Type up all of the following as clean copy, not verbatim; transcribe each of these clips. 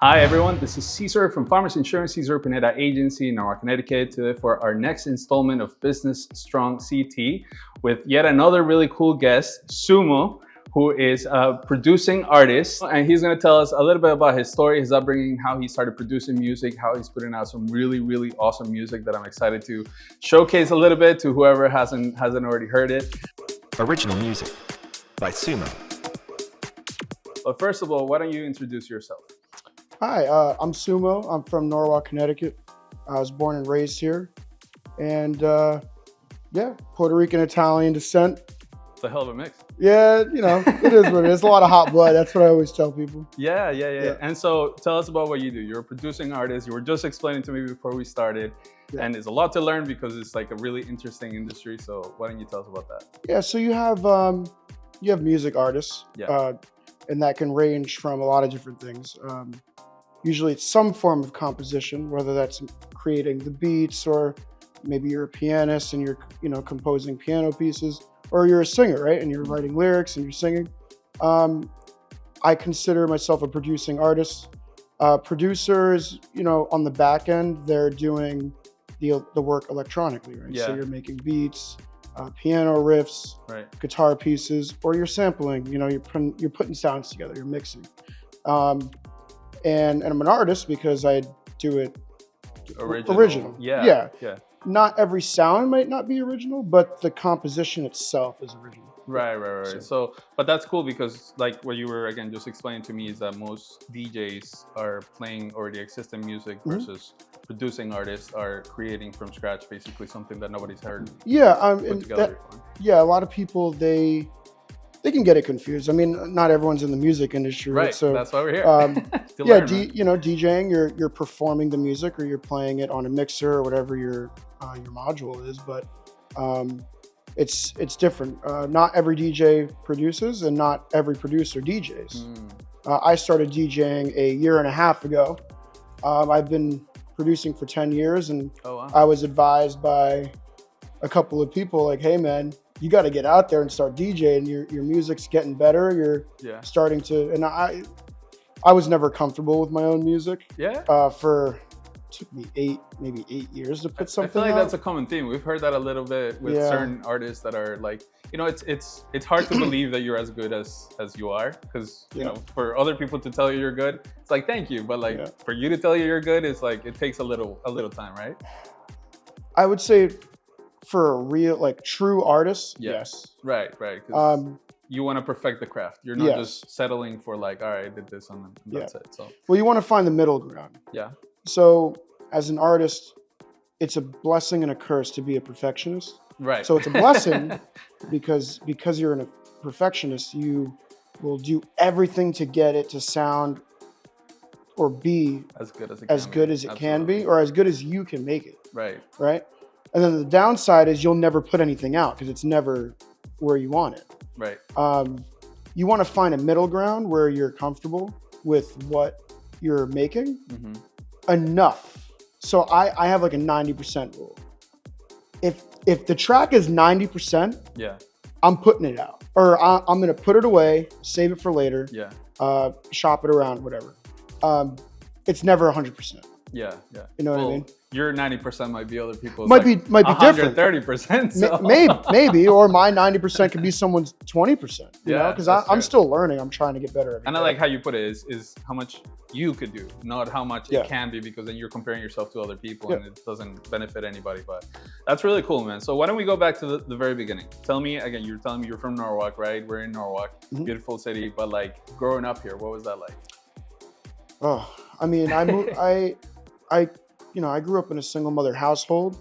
Hi everyone, this is Cesar from Farmers Insurance, Cesar Pineda Agency in Norwalk, Connecticut, today for our next installment of Business Strong CT with yet another really cool guest, TSUMO, who is a producing artist. And he's gonna tell us a little bit about his story, his upbringing, how he started producing music, how he's putting out some really awesome music that I'm excited to showcase a little bit to whoever hasn't already heard it. Original music by TSUMO. But first of all, why don't you introduce yourself? Hi, I'm TSUMO. I'm from Norwalk, Connecticut. I was born and raised here. And yeah, Puerto Rican, Italian descent. It's a hell of a mix. Yeah, you know, it is what it is. A lot of hot blood. That's what I always tell people. Yeah. And so tell us about what you do. You're a producing artist. You were just explaining to me before we started. Yeah. And it's a lot to learn because it's like a really interesting industry. So why don't you tell us about that? Yeah, so you have music artists. Yeah. And that can range from a lot of different things. Usually it's some form of composition, whether that's creating the beats or maybe you're a pianist and you're composing piano pieces, or you're a singer, right? And you're writing lyrics and you're singing. I consider myself a producing artist. Producers, on the back end, they're doing the work electronically, right? Yeah. So you're making beats, piano riffs, right, guitar pieces, or you're sampling. You're putting sounds together. You're mixing. And I'm an artist because I do it original. Yeah. Not every sound might not be original, but the composition itself is original. Right. So, but that's cool because like what you were again just explaining to me is that most DJs are playing already existing music versus producing artists are creating from scratch, basically something that nobody's heard. Yeah, A lot of people they can get it confused. I mean, not everyone's in the music industry, right? So that's why we're here. DJing, you're performing the music or you're playing it on a mixer or whatever your module is, but it's different. Not every DJ produces, and not every producer DJs. I started DJing a year and a half ago. I've been producing for 10 years, and I was advised by a couple of people like, hey man, you got to get out there and start DJing. Your music's getting better. You're starting to, and I was never comfortable with my own music. Yeah. Took me maybe 8 years to put something I feel like out. that's a common theme. We've heard that a little bit with certain artists that are like, it's hard to believe that you're as good as you are because, for other people to tell you you're good, it's like, thank you. But like for you to tell you you're good, it's like, it takes a little time, right? I would say for a real, like true artist, yes. Right. You want to perfect the craft. You're not just settling for like, all right, I did this and that's it. So well, you want to find the middle ground. Yeah. So as an artist, it's a blessing and a curse to be a perfectionist. Right. So it's a blessing because you're a perfectionist, you will do everything to get it to sound or be as good as it can be, or as good as you can make it. Right. And then the downside is you'll never put anything out because it's never where you want it. Right. You want to find a middle ground where you're comfortable with what you're making enough. So I have like a 90% rule. If the track is 90%, I'm putting it out, or I'm going to put it away, save it for later, shop it around, whatever. It's never 100%. Yeah. You know what I mean? Your 90% might be other people's. Might be different. 130%. So. Maybe, or my 90% could be someone's 20%. You know, because I'm still learning. I'm trying to get better every day. I like how you put it is how much you could do, not how much it can be, because then you're comparing yourself to other people and it doesn't benefit anybody. But that's really cool, man. So why don't we go back to the very beginning? Tell me again. You're telling me you're from Norwalk, right? We're in Norwalk, beautiful city. But like growing up here, what was that like? Oh, I mean, I grew up in a single mother household.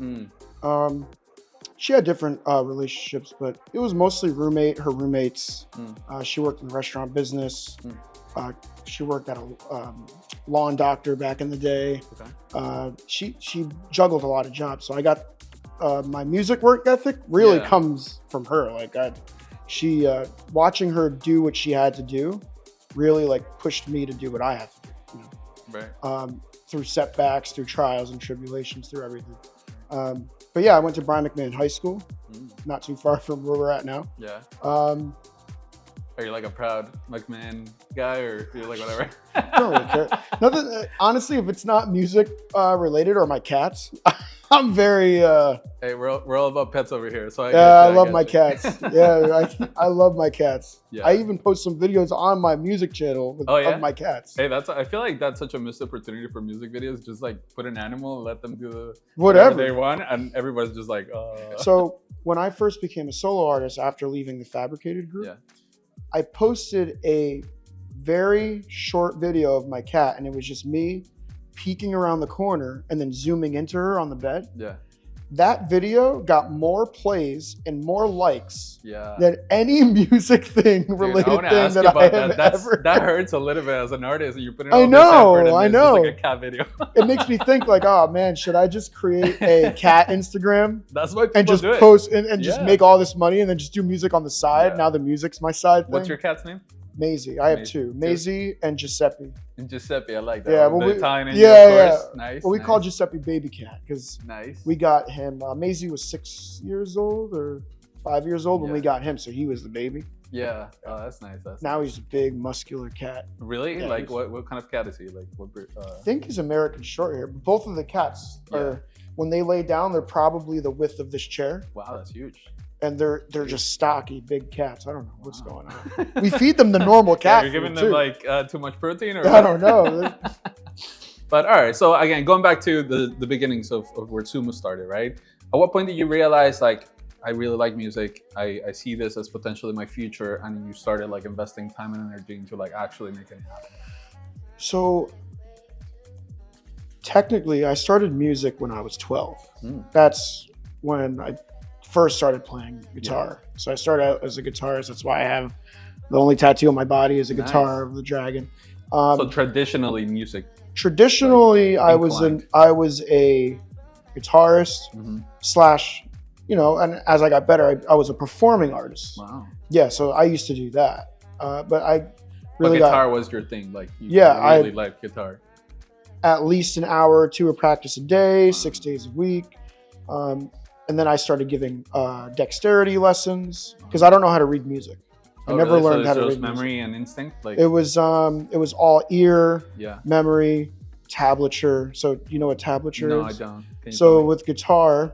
She had different relationships, but it was mostly her roommates. She worked in the restaurant business. She worked at a lawn doctor back in the day. She juggled a lot of jobs. So I got my music work ethic really comes from her. Like watching her do what she had to do really like pushed me to do what I have to do. Right. Through setbacks, through trials and tribulations, through everything. But yeah, I went to Brian McMahon High School, not too far from where we're at now. Yeah. Are you like a proud McMahon guy, or you're like whatever? I don't really care. Nothing. Honestly, if it's not music related or my cats, I'm very. Hey, we're all about pets over here, so I love my cats. Yeah, I love my cats. Yeah. I even post some videos on my music channel of my cats. Hey, I feel like that's such a missed opportunity for music videos. Just like put an animal and let them do whatever they want, and everybody's just like, So when I first became a solo artist after leaving the Fabricated group, I posted a very short video of my cat, and it was just me peeking around the corner and then zooming into her on the bed. Yeah. That video got more plays and more likes than any music thing related thing that I have ever. That hurts a little bit as an artist, and you put it. I know. It's like a cat video. It makes me think like, oh man, should I just create a cat Instagram? That's why people and just do it. Post and just make all this money and then just do music on the side. Now the music's my side thing. What's your cat's name? Maisie. I have two. Maisie and Giuseppe. And Giuseppe, I like that. Yeah, well, Italian Nice. Well, we call Giuseppe Baby Cat because we got him. Maisie was 6 years old or 5 years old when we got him, so he was the baby. Yeah. Oh, that's nice. Now he's a big, muscular cat. Really? Yeah, like what kind of cat is he? Like what? I think he's American Shorthair. But both of the cats are, when they lay down, they're probably the width of this chair. Wow, that's huge. And they're just stocky, big cats. I don't know what's going on. We feed them the normal cat you're giving food them like too much protein, or I don't know. But all right, so again, going back to the beginnings of where TSUMO started, right? At what point did you realize like I really like music, I see this as potentially my future, and you started like investing time and energy into like actually making it happen? So technically, I started music when I was 12. That's when I first started playing guitar. So I started out as a guitarist. That's why I have the only tattoo on my body is a guitar of the dragon. So traditionally music. Traditionally, like, I was a guitarist slash, and as I got better, I was a performing artist. Wow. Yeah, so I used to do that. But I really guitar was your thing, like you really liked guitar. At least an hour or two of practice a day, 6 days a week. And then I started giving dexterity lessons because I don't know how to read music. I never learned how to read memory music. And instinct. Like it was all ear, memory, tablature. So you know what tablature is? No, I don't. So with guitar,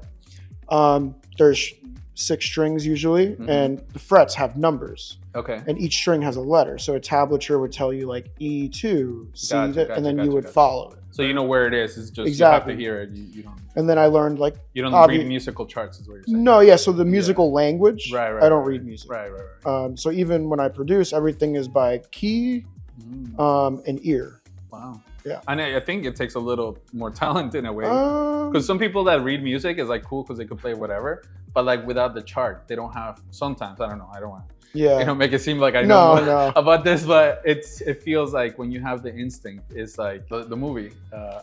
there's 6 strings usually, and the frets have numbers. Okay. And each string has a letter. So a tablature would tell you like E2, C, and then you would follow it. So you know where it is. It's just you have to hear it. You don't. And then I learned like you don't read musical charts, is what you're saying. No, yeah. So the musical language, right, I don't read music. Right. So even when I produce, everything is by key, and ear. Wow. Yeah. And I think it takes a little more talent in a way, because some people that read music is like cool because they could play whatever, but like without the chart, they don't have. Sometimes I don't know. I don't want. Make it seem like I know about this, but it feels like when you have the instinct, it's like the movie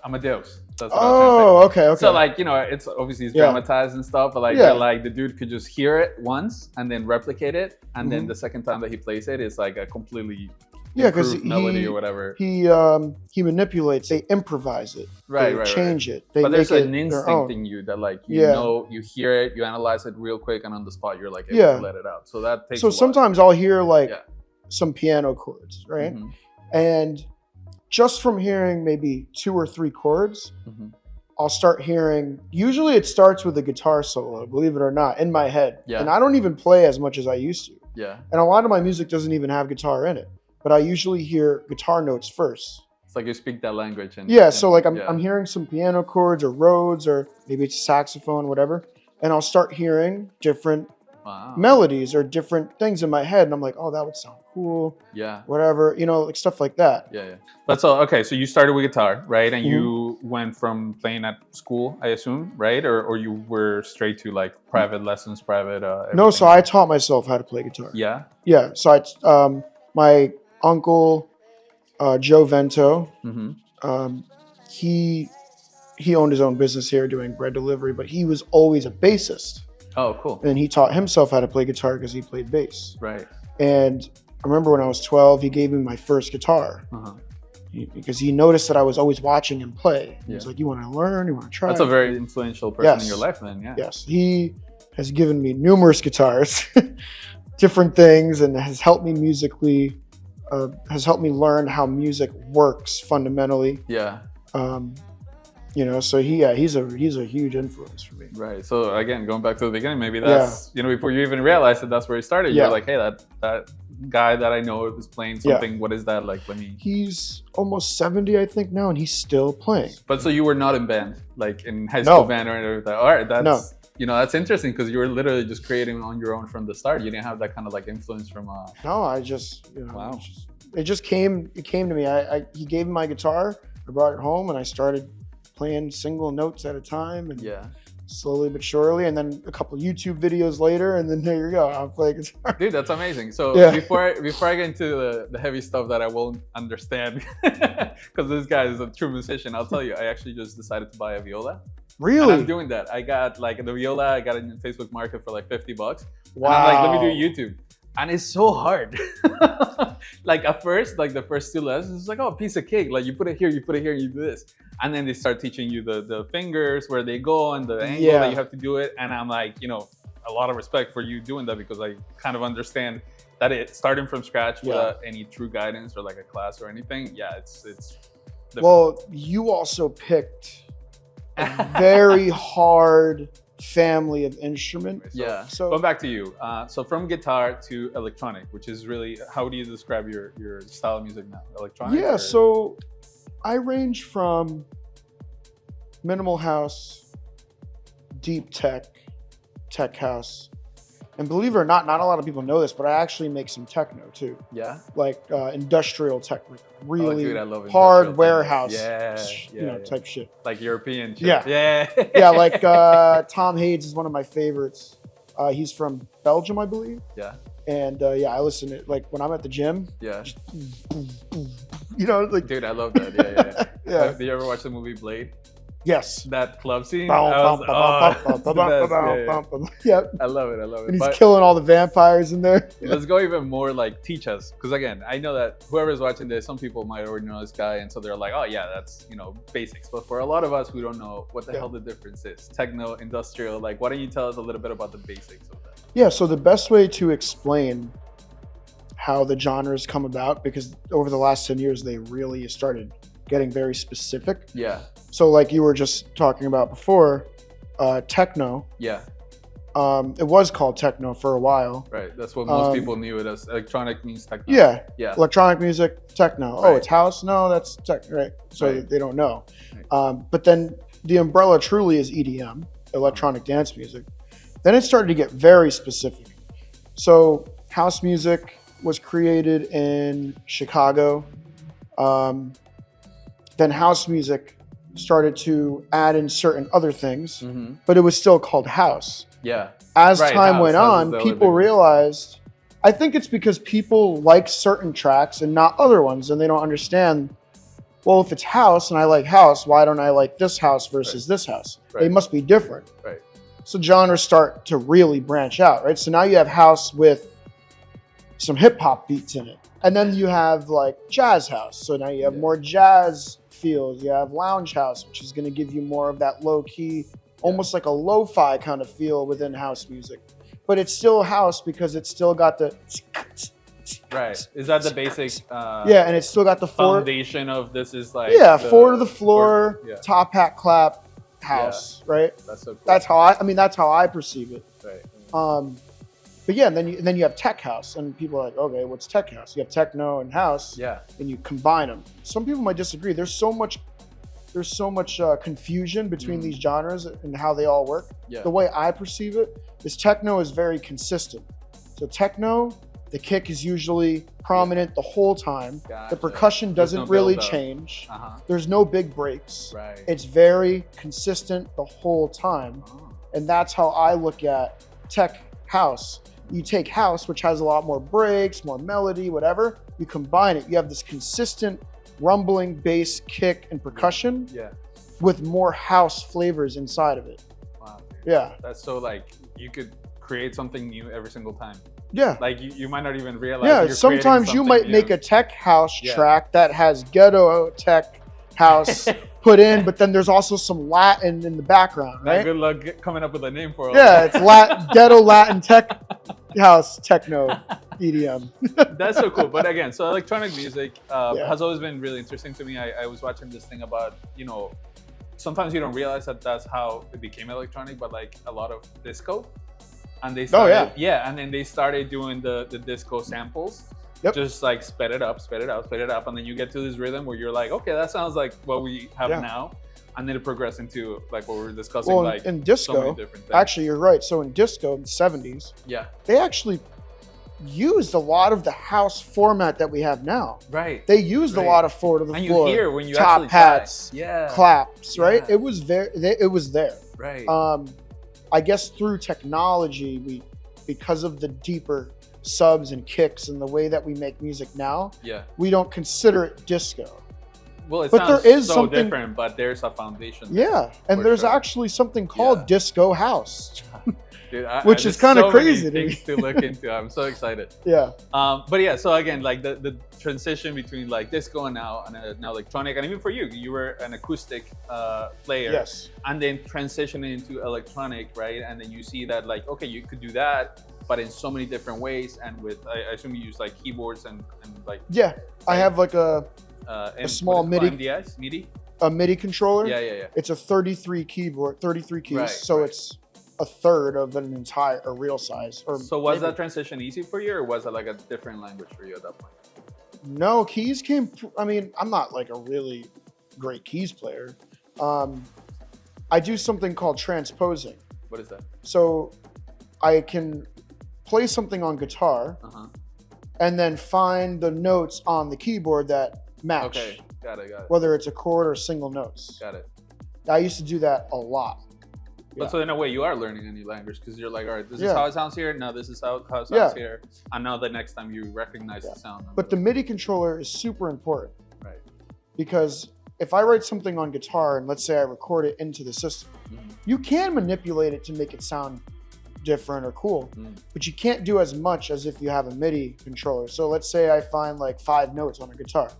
Amadeus. That's what I was okay. So like it's obviously it's dramatized and stuff, but like the dude could just hear it once and then replicate it, and then the second time that he plays it, it's like a completely because melody or whatever. He manipulates. They improvise it. They change it. They but there's make an instinct in you that like you hear it, you analyze it real quick, and on the spot you're like able to let it out. So that takes. So sometimes I'll hear like some piano chords, right? And just from hearing maybe 2 or 3 chords, I'll start hearing. Usually it starts with a guitar solo, believe it or not, in my head. And I don't even play as much as I used to. And a lot of my music doesn't even have guitar in it. But I usually hear guitar notes first. It's like you speak that language. So like I'm hearing some piano chords or Rhodes or maybe it's a saxophone, whatever. And I'll start hearing different melodies or different things in my head. And I'm like, oh, that would sound cool. Whatever, like stuff like that. But so, okay, so you started with guitar, right? And you went from playing at school, I assume, right? Or you were straight to like private lessons, private everything? No, so I taught myself how to play guitar. Yeah, so my uncle, Joe Vento, he owned his own business here doing bread delivery, but he was always a bassist. Oh, cool. And he taught himself how to play guitar because he played bass. Right. And I remember when I was 12, he gave me my first guitar because he noticed that I was always watching him play. He was like, you want to learn? You want to try? That's a very influential person in your life then, Yes. He has given me numerous guitars. different things, and has helped me musically, has helped me learn how music works fundamentally. Yeah. So he's a huge influence for me. Right. So again, going back to the beginning, maybe that's before you even realized that's where he started. You're like, hey, that guy that I know is playing something. What is that like? Let me. He's almost 70, I think now, and he's still playing. But so you were not in band, like in high school band or anything. All right, that's that's interesting because you were literally just creating on your own from the start. You didn't have that kind of like influence from. No, I just wow. It just came. It came to me. He gave me my guitar. I brought it home and I started playing single notes at a time, and slowly but surely, and then a couple YouTube videos later, and then there you go, I'm playing guitar. Dude, that's amazing. So before I get into the heavy stuff that I won't understand, because this guy is a true musician, I'll tell you, I actually just decided to buy a viola. Really? And I'm doing that. I got like the viola, I got it in Facebook Market for like $50. Wow. And I'm like, let me do YouTube. And it's so hard. Like at first, like the first 2 lessons, it's like, oh, a piece of cake. Like you put it here, and you do this. And then they start teaching you the fingers, where they go, and the angle that you have to do it. And I'm like, a lot of respect for you doing that, because I kind of understand that it's starting from scratch without any true guidance or like a class or anything. Yeah, it's well, you also picked a very hard family of instruments. Yeah. So going back to you, so from guitar to electronic, which is really, how do you describe your style of music now? Electronic? Yeah. So I range from minimal house, deep tech house, and believe it or not a lot of people know this, but I actually make some techno too. Yeah. Like industrial tech, like really dude, I love hard warehouse, type shit. Like European shit. Yeah. Yeah, like Tom Hades is one of my favorites. He's from Belgium, I believe. Yeah. And I listen to it like when I'm at the gym. Yeah. Just, like. Dude, I love that. Yeah. Did you ever watch the movie Blade? Yes. That club scene? Yep. I love it. And he's killing all the vampires in there. Let's go even more like teach us. Because again, I know that whoever's watching this, some people might already know this guy. And so they're like, oh yeah, that's, basics. But for a lot of us who don't know what the hell the difference is, techno, industrial, like why don't you tell us a little bit about the basics of that? Yeah, so the best way to explain how the genres come about, because over the last 10 years, they really started getting very specific. Yeah. So like you were just talking about before, techno. Yeah. It was called techno for a while. Right. That's what most people knew it as. Electronic means techno. Yeah. Yeah. Electronic music, techno. Right. Oh, it's house? No, that's tech. Right. So Right. they don't know. Right. But then the umbrella truly is EDM, electronic dance music. Then it started to get very specific. So house music was created in Chicago. Then house music started to add in certain other things, but it was still called house. Yeah. As time went on, people realized, I think it's because people like certain tracks and not other ones, and they don't understand, well, if it's house and I like house, why don't I like this house versus this house? They must be different. Right. So genres start to really branch out, right? So now you have house with some hip hop beats in it. And then you have like jazz house. So now you have more jazz feels. You have lounge house, which is going to give you more of that low key, almost like a lo-fi kind of feel within house music. But it's still house because it's still got the... Right. Is that the basic and it's still got the foundation of this is like... Yeah, four to the floor, top hat clap, house, right? That's so cool. That's how I perceive it. Right. But yeah, and then you have tech house, and people are like, okay, what's tech house? You have techno and house, and you combine them. Some people might disagree. There's so much confusion between these genres and how they all work. The way I perceive it is techno is very consistent. So techno, the kick is usually prominent the whole time. Gotcha. The percussion doesn't really change. There's no big breaks. Right. It's very consistent the whole time. And that's how I look at tech house. You take house, which has a lot more breaks, more melody, whatever, you combine it. You have this consistent rumbling bass, kick, and percussion with more house flavors inside of it. Wow. Dude. Yeah. That's so like, you could create something new every single time. Yeah. Like you might not even realize. Yeah, sometimes you might make a tech house track that has ghetto tech house put in, but then there's also some Latin in the background, right? Good luck coming up with a name for it. Yeah, it's ghetto Latin tech house, techno, EDM. That's so cool. But again, so electronic music Yeah. has always been really interesting to me. I was watching this thing about, sometimes you don't realize that that's how it became electronic, but like a lot of disco. And they started, and then they started doing the disco samples. Yep. Just like sped it up, and then you get to this rhythm where you're like, okay, that sounds like what we have now, and then it progressed into like what we were discussing. Well, like in disco, so many different things. actually, you're right. So in disco in the 70s, they actually used a lot of the house format that we have now. Right. They used a lot of floor to the and floor, you hear when you top actually hats, try. claps, right? It was it was there. Right. I guess through technology, because of the deeper subs and kicks and the way that we make music now, we don't consider it disco. Well, but sounds there is so something different, but there's a foundation. Yeah, and there's actually something called disco house. Dude, which is kind of crazy to things to look into. I'm so excited. But yeah, so again, like the transition between like disco and now electronic, and even for you, you were an acoustic player, yes, and then transitioning into electronic, right? And then you see that like, okay, you could do that, but in so many different ways, and with I assume you use like keyboards and like I have like a small MIDI, a MIDI controller. It's a 33 keyboard, 33 keys, so it's a third of an entire real size. So was that transition easy for you, or was it like a different language for you at that point? No, keys came. I mean, I'm not like a really great keys player. I do something called transposing. What is that? So I can play something on guitar and then find the notes on the keyboard that match. Okay, got it. Whether it's a chord or single notes. Got it. I used to do that a lot. But so in a way, you are learning a new language because you're like, all right, this is how it sounds here. Now this is how it sounds here. And now the next time you recognize the sound. But the MIDI controller is super important. Right. Because if I write something on guitar and let's say I record it into the system, you can manipulate it to make it sound different or cool, but you can't do as much as if you have a MIDI controller. So let's say I find like 5 notes on a guitar.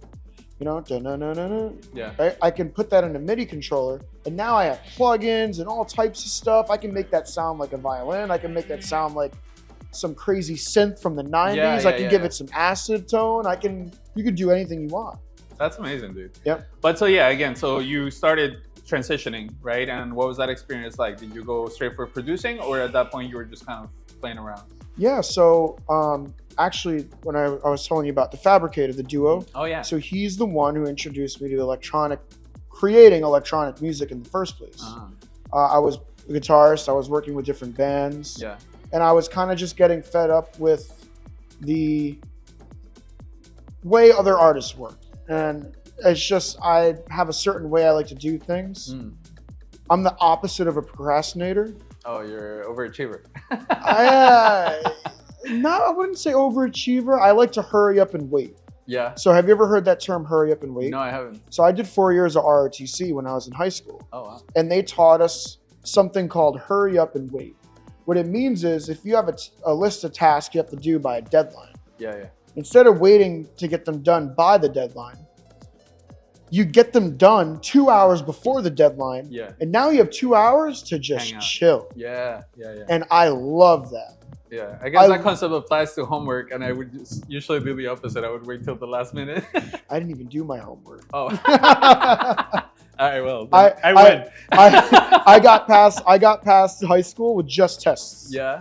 Right? I can put that in a MIDI controller, and now I have plugins and all types of stuff. I can make that sound like a violin. I can make that sound like some crazy synth from the 90s. I can give it some acid tone. You can do anything you want. That's amazing, dude. Yep. But so again, so you started transitioning, right? And what was that experience like? Did you go straight for producing, or at that point you were just kind of playing around? Yeah, so actually, when I was telling you about the Fabricator, the duo. Oh yeah. So he's the one who introduced me to creating electronic music in the first place. I was a guitarist. I was working with different bands. Yeah. And I was kind of just getting fed up with the way other artists work. And it's just, I have a certain way I like to do things. I'm the opposite of a procrastinator. Oh, you're an overachiever. I wouldn't say overachiever. I like to hurry up and wait. Yeah. So have you ever heard that term, hurry up and wait? No, I haven't. So I did 4 years of ROTC when I was in high school. Oh, wow. And they taught us something called hurry up and wait. What it means is if you have a list of tasks you have to do by a deadline. Yeah. Instead of waiting to get them done by the deadline, you get them done 2 hours before the deadline. Yeah. And now you have 2 hours to just chill. Yeah. And I love that. Yeah, I guess that concept applies to homework, and I would just usually do the opposite. I would wait till the last minute. I didn't even do my homework. Oh. All right, well, I win. I got past high school with just tests. Yeah.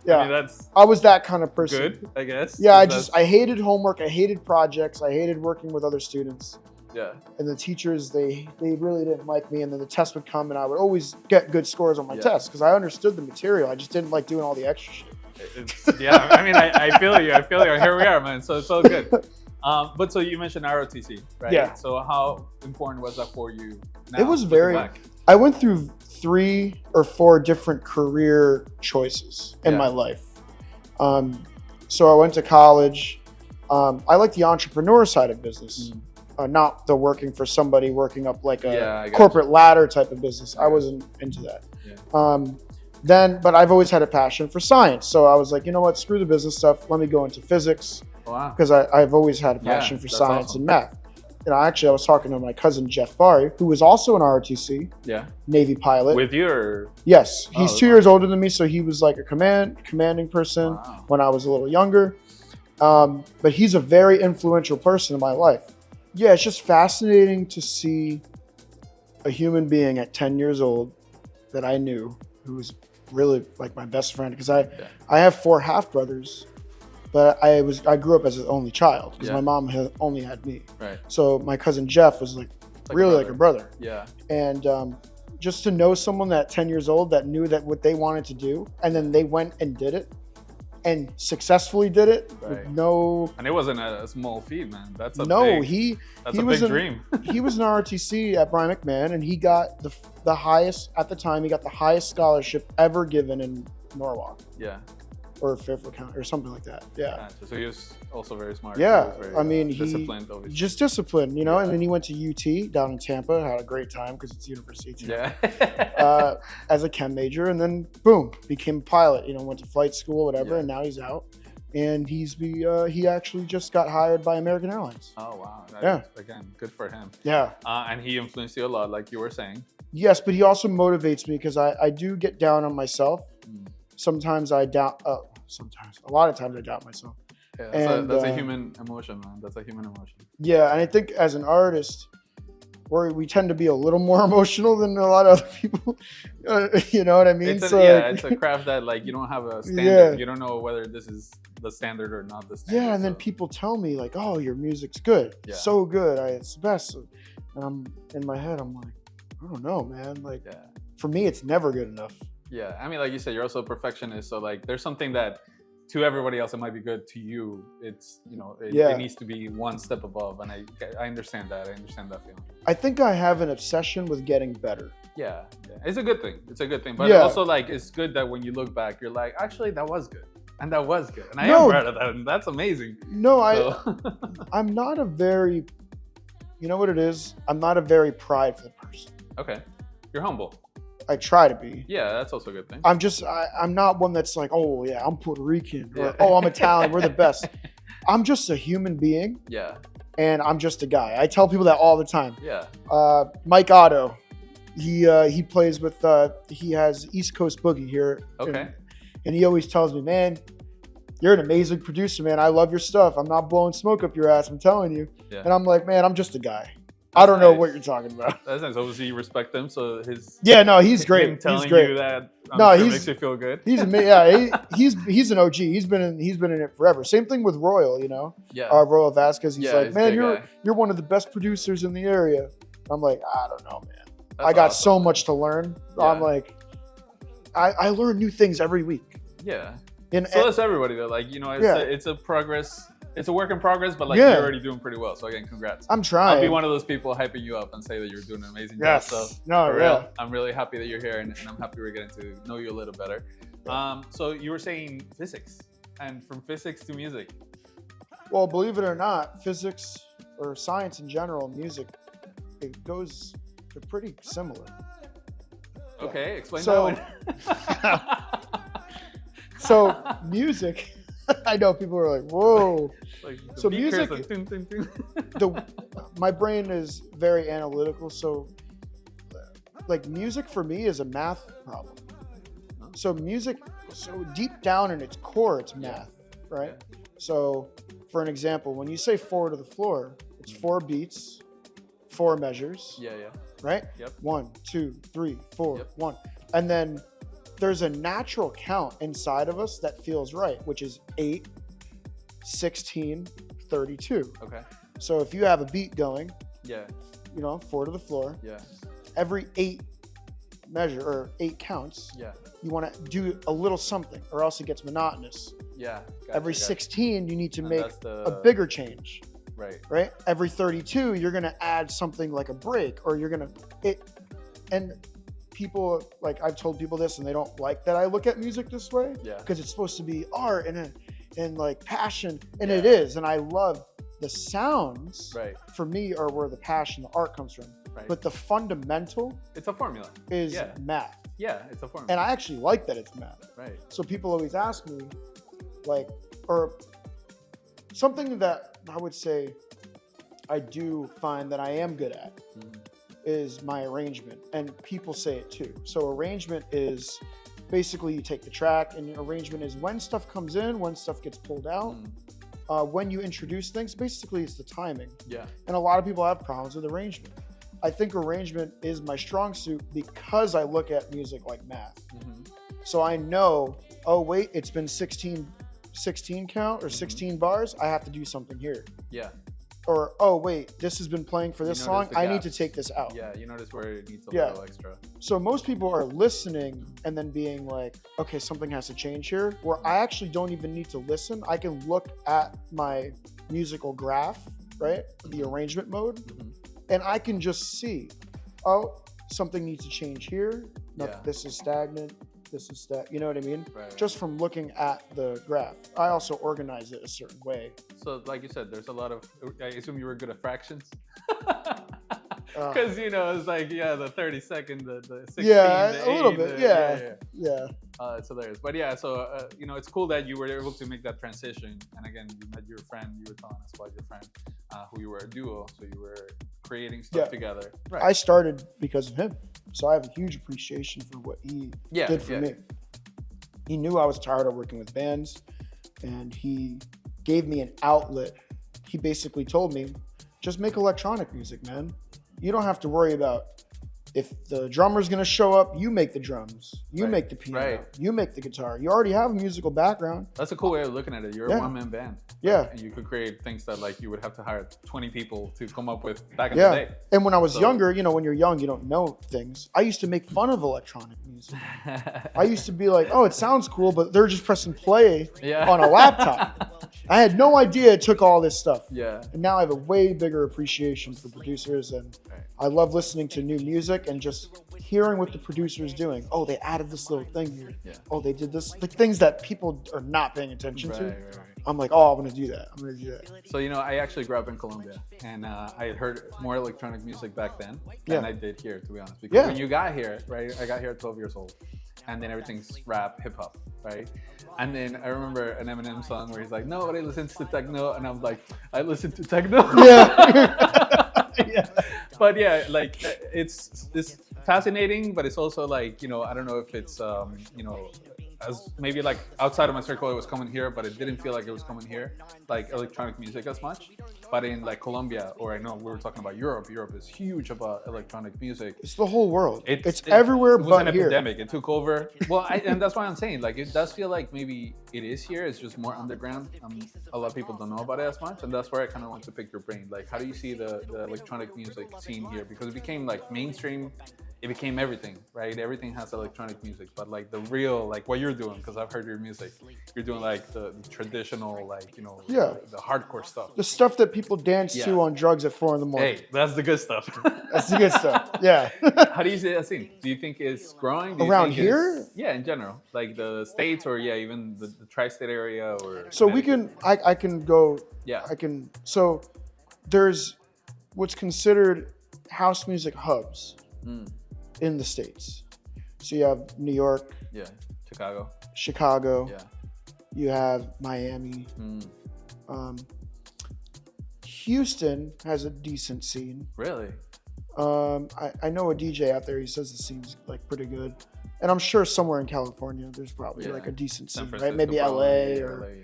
Yeah. I mean, I was that kind of person. Good, I guess. Yeah, I hated homework. I hated projects. I hated working with other students. Yeah. And the teachers, they really didn't like me, and then the test would come, and I would always get good scores on my tests because I understood the material. I just didn't like doing all the extra shit. I mean, I feel you. Here we are, man. So it's all good. But so you mentioned ROTC, right? Yeah. So how important was that for you? It was I went through 3 or 4 different career choices in my life. So I went to college. I like the entrepreneur side of business, not the working for somebody, working up like a corporate ladder type of business. I wasn't into that. Yeah. But I've always had a passion for science. So I was like, you know what, screw the business stuff. Let me go into physics. Wow. Because I've always had a passion for science and math. actually, I was talking to my cousin Jeff Barry, who was also an ROTC, Yeah. Navy pilot. With you or? Yes, he's Oh, 2 years older than me, so he was like a commanding person Wow. when I was a little younger. But he's a very influential person in my life. Yeah, it's just fascinating to see a human being at 10 years old that I knew, who was really like my best friend, because I have 4 half brothers, but I grew up as an only child because my mom only had me. Right. So my cousin Jeff was like really like a brother. Yeah. And just to know someone at 10 years old that knew that what they wanted to do, and then they went and did it, and successfully did it with no. And it wasn't a small feat, man. That's a no. big, that's he a was big dream. He was an ROTC at Brian McMahon, and he got the highest at the time. He got the highest scholarship ever given in Norwalk. Yeah. Or Fairfield County or something like that. Yeah. Gotcha. So he was also very smart. Yeah. Very, I mean, disciplined, obviously. just disciplined, you know. Yeah. And then he went to UT down in Tampa, had a great time because it's University of Tampa. Yeah. As a chem major, and then boom, became a pilot. You know, went to flight school, whatever, and now he's out. And he actually just got hired by American Airlines. Oh wow! Again, good for him. Yeah. And he influenced you a lot, like you were saying. Yes, but he also motivates me because I do get down on myself. Sometimes I doubt. A lot of times I doubt myself. Yeah, that's a human emotion, man. That's a human emotion. Yeah, and I think as an artist, we tend to be a little more emotional than a lot of other people. You know what I mean? It's a craft that like you don't have a standard. Yeah. You don't know whether this is the standard or not the standard. Yeah, and then people tell me like, "Oh, your music's good, so good, it's the best." And I'm in my head, I'm like, I don't know, man. Like, for me, it's never good enough. Yeah, I mean, like you said, you're also a perfectionist. So like, there's something that to everybody else it might be good. To you, it's it needs to be one step above. And I understand that. I understand that feeling. I think I have an obsession with getting better. Yeah, it's a good thing. It's a good thing. But also like, it's good that when you look back, you're like, actually, that was good. And that was good. And I am proud of that. And that's amazing. No, I'm not a very, you know what it is? I'm not a very prideful person. Okay. You're humble. I try to be. Yeah, that's also a good thing. I'm not one that's like, oh yeah, I'm Puerto Rican, or oh, I'm Italian, we're the best. I'm just a human being. Yeah. And I'm just a guy. I tell people that all the time. Yeah. Mike Otto, he plays with, he has East Coast Boogie here. Okay. And he always tells me, man, you're an amazing producer, man. I love your stuff. I'm not blowing smoke up your ass, I'm telling you. Yeah. And I'm like, man, I'm just a guy. I don't know what you're talking about. That's nice. Obviously, you respect him, so he's he's great. Him telling he's great. you that makes you feel good. He's an OG. He's been in it forever. Same thing with Royal, you know. Yeah. Royal Vasquez. He's like, man, you're one of the best producers in the area. I'm like, I don't know, man. I got so much to learn. Yeah. I'm like, I learn new things every week. Yeah. So that's everybody though. Like, you know, it's a progress. It's a work in progress, but like you're already doing pretty well. So again, congrats. I'm trying. I'll be one of those people hyping you up and say that you're doing an amazing job. So real, I'm really happy that you're here, and I'm happy we're getting to know you a little better. So you were saying physics, and from physics to music. Well, believe it or not, physics or science in general, music, they're pretty similar. Okay, explain that one. So music. I know people are like, whoa. Like so music, like, ding, ding, ding. My brain is very analytical. So like music for me is a math problem. So music, so deep down in its core, it's math, right? Yeah. So for an example, when you say 4 to the floor, it's 4 beats, 4 measures. Yeah. Right? Yep. 1, 2, 3, 4, 1. And then there's a natural count inside of us that feels right, which is 8, 16, 32. Okay. So if you have a beat going, 4 to the floor, every 8 measure or 8 counts, you want to do a little something or else it gets monotonous. Yeah. Every 16, you need to make a bigger change. Right? Every 32, you're going to add something like a break, or you're going to, and people, like I've told people this and they don't like that I look at music this way because it's supposed to be art and like passion, and it is, and I love the sounds for me are where the passion, the art comes from, but the fundamental, it's a formula, is math. It's a formula, and I actually like that it's math. So people always ask me like, or something that I would say I do find that I am good at is my arrangement, and people say it too. So arrangement is basically you take the track, and arrangement is when stuff comes in, when stuff gets pulled out, when you introduce things. Basically, it's the timing. Yeah. And a lot of people have problems with arrangement. I think arrangement is my strong suit because I look at music like math. So I know, oh wait, it's been 16 count or 16 bars. I have to do something here. Yeah. Or, oh wait, this has been playing for this song. I need to take this out. Yeah, you notice where it needs a little extra. So most people are listening and then being like, okay, something has to change here. Where I actually don't even need to listen. I can look at my musical graph, right? The arrangement mode. And I can just see, oh, something needs to change here. No, this is stagnant. This is you know what I mean? Right. Just from looking at the graph. I also organize it a certain way. So like you said, there's a lot of, I assume you were good at fractions? Because, it's like, the 30 second, the 16, yeah, the a little 8, bit, yeah. It's hilarious. But yeah, so, it's cool that you were able to make that transition. And again, you met your friend, you were telling us about your friend, who you were a duo. So you were creating stuff together. Right. I started because of him. So I have a huge appreciation for what he did for me. He knew I was tired of working with bands, and he gave me an outlet. He basically told me, just make electronic music, man. You don't have to worry about if the drummer's gonna show up, you make the drums, you make the piano, you make the guitar. You already have a musical background. That's a cool way of looking at it. You're a one-man band. Yeah. And you could create things that like you would have to hire 20 people to come up with back in the day. And when I was younger, when you're young, you don't know things. I used to make fun of electronic music. I used to be like, oh, it sounds cool, but they're just pressing play on a laptop. I had no idea it took all this stuff. Yeah. And now I have a way bigger appreciation for producers, and I love listening to new music and just hearing what the producer is doing. Oh, they added this little thing here. Yeah. Oh, they did this. Like things that people are not paying attention to. I'm like, oh, I'm going to do that. I'm going to do that. So, I actually grew up in Colombia, and I had heard more electronic music back then than I did here, to be honest. Because when you got here, right, I got here at 12 years old, and then everything's rap, hip hop, right? And then I remember an Eminem song where he's like, nobody listens to techno, and I'm like, I listen to techno. Yeah. But yeah, like it's fascinating, but it's also like, I don't know if it's, as maybe like outside of my circle, it was coming here, but it didn't feel like it was coming here, like electronic music as much. But in like Colombia, or I know we were talking about Europe. Europe is huge about electronic music. It's the whole world. It's everywhere but here. It was an epidemic. It took over. Well, and that's why I'm saying, like, it does feel like maybe it is here. It's just more underground. A lot of people don't know about it as much, and that's where I kind of want to pick your brain. Like, how do you see the electronic music scene here? Because it became like mainstream. It became everything, right? Everything has electronic music, but like the real, like what you're doing, because I've heard your music, you're doing like the traditional, like, the hardcore stuff. The stuff that people dance to on drugs at 4 a.m. Hey, that's the good stuff. That's the good stuff, yeah. How do you see that scene? Do you think it's growing? Do you Around think here? Yeah, in general. Like the States, or even the tri-state area, or... So we can, I can go, so there's what's considered house music hubs. In the States. So you have New York. Yeah. Chicago. Yeah. You have Miami. Houston has a decent scene. Really? I know a DJ out there, he says the scene's like pretty good. And I'm sure somewhere in California there's probably like a decent scene, right? Maybe LA or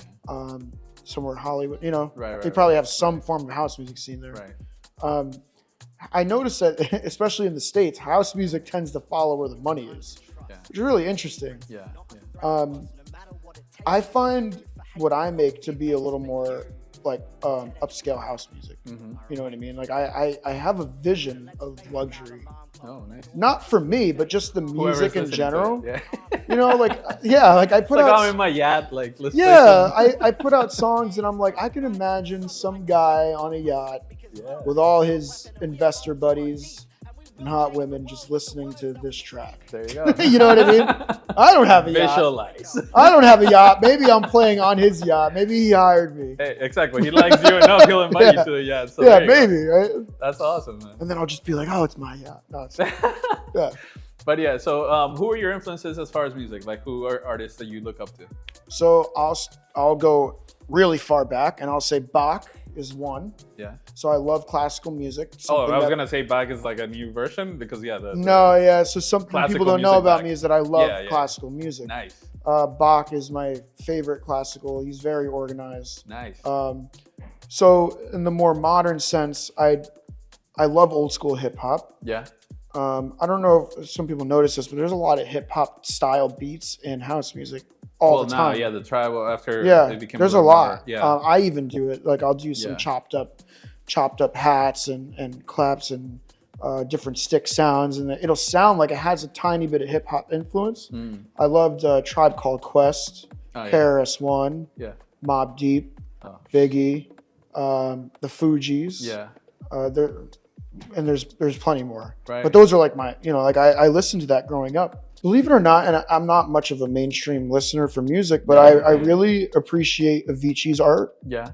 somewhere in Hollywood, they probably have some form of house music scene there. Right. I noticed that, especially in the States, house music tends to follow where the money is, which is really interesting. Yeah. I find what I make to be a little more like upscale house music. You know what I mean? Like I have a vision of luxury. Oh, nice. Not for me, but just the music in general. Yeah. Like I put out. I'm in my yacht, like let's. Yeah, I put out songs, and I'm like, I can imagine some guy on a yacht with all his investor buddies and hot women just listening to this track. There you go. You know what I mean? I don't have a yacht. Visualize. I don't have a yacht. Maybe I'm playing on his yacht. Maybe he hired me. Hey, exactly. He likes you enough, he'll invite you to the yacht. So maybe, right? That's awesome, man. And then I'll just be like, oh, it's my yacht. No, it's yeah. But yeah, so who are your influences as far as music? Like, who are artists that you look up to? So I'll go really far back, and I'll say Bach is one. Yeah. So I love classical music. Oh, I was gonna say Bach is like a new version because So something people don't know about me is that I love classical music. Nice. Bach is my favorite classical. He's very organized. Nice. So in the more modern sense, I love old school hip hop. Yeah. I don't know if some people notice this, but there's a lot of hip hop style beats in house music all the time. The tribal after it became there's a lot. More, I even do it. Like I'll do some chopped up hats and claps and different stick sounds, and it'll sound like it has a tiny bit of hip hop influence. I loved Tribe Called Quest, KRS-One, Mobb Deep, Biggie, the Fugees. Yeah. And there's plenty more. Right. But those are like my, I listened to that growing up. Believe it or not, and I'm not much of a mainstream listener for music, but I really appreciate Avicii's art. Yeah.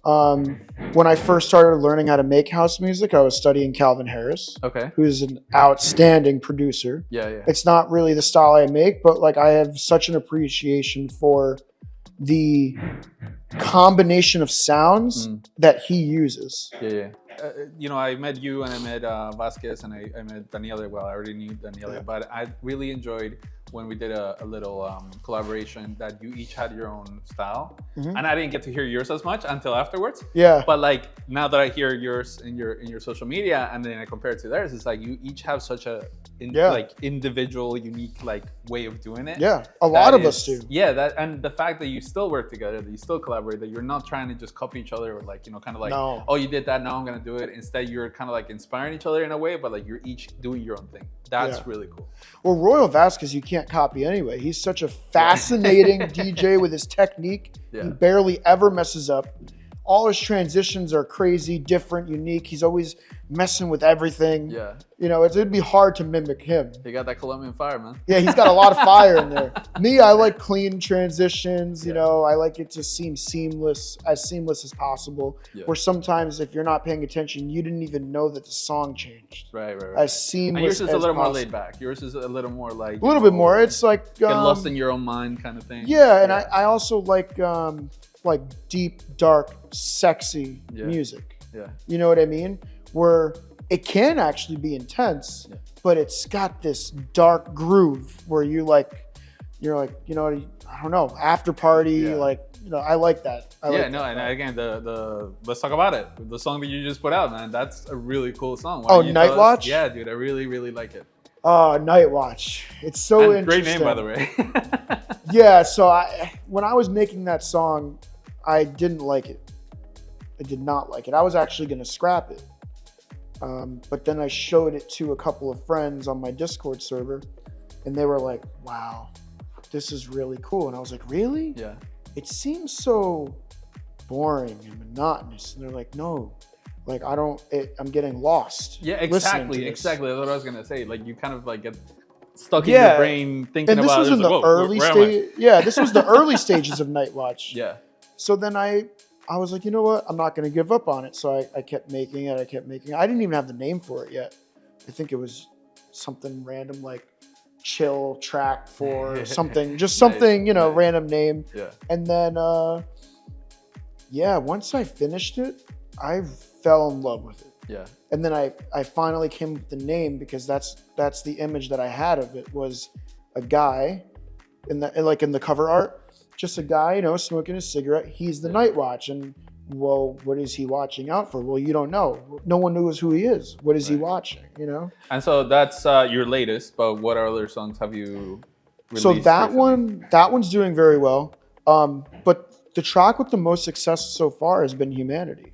When I first started learning how to make house music, I was studying Calvin Harris. Okay. Who's an outstanding producer. Yeah. It's not really the style I make, but like I have such an appreciation for the combination of sounds that he uses. Yeah. I met you and I met Vasquez and I met Daniela. Well, I already knew Daniela, but I really enjoyed when we did a little collaboration that you each had your own style. And I didn't get to hear yours as much until afterwards. Yeah. But like now that I hear yours in your social media and then I compare it to theirs, it's like you each have such a like individual, unique like way of doing it. Yeah. A lot of us do. Yeah. And the fact that you still work together, that you still collaborate, that you're not trying to just copy each other or like, kind of like, oh, you did that, now I'm gonna do it. Instead, you're kind of like inspiring each other in a way, but like you're each doing your own thing. That's really cool. Well, Royal Vasquez, you can't copy anyway. He's such a fascinating DJ with his technique. Yeah. He barely ever messes up. All his transitions are crazy, different, unique. He's always messing with everything. Yeah. It'd be hard to mimic him. He got that Colombian fire, man. Yeah, he's got a lot of fire in there. Me, I like clean transitions. I like it to seem seamless as possible. Yeah. Where sometimes if you're not paying attention, you didn't even know that the song changed. Right. As seamless and yours is as a little possible. more laid back. Yours is a little more like... A little bit more. It's like... get lost in your own mind kind of thing. Yeah, and I also like deep, dark, sexy music. Yeah. You know what I mean? Where it can actually be intense, but it's got this dark groove where you're like, I don't know, after party, I like that. And again, the let's talk about it. The song that you just put out, man, that's a really cool song. Night Watch? Yeah, dude, I really, really like it. Night Watch. It's so interesting. Great name, by the way. Yeah, so when I was making that song, I didn't like it. I did not like it. I was actually going to scrap it. But then I showed it to a couple of friends on my Discord server, and they were like, wow, this is really cool. And I was like, really? Yeah. It seems so boring and monotonous. And they're like, no, like I'm getting lost. Yeah, exactly. That's what I was going to say. Like you kind of like get stuck in your brain thinking about it. And this was in the early stage. Yeah, this was the early stages of Night Watch. Yeah. So then I was like, you know what? I'm not going to give up on it. So I kept making it. I didn't even have the name for it yet. I think it was something random like Chill Track for something. Just something, nice. Random name. Yeah. And then, once I finished it, I fell in love with it. Yeah. And then I finally came with the name because that's the image that I had of it was a guy in the cover art. Just a guy, smoking a cigarette. He's the Night Watch. And, well, what is he watching out for? Well, you don't know. No one knows who he is. What is he watching, And so that's your latest, but what other songs have you released? So that one's doing very well. But the track with the most success so far has been Humanity.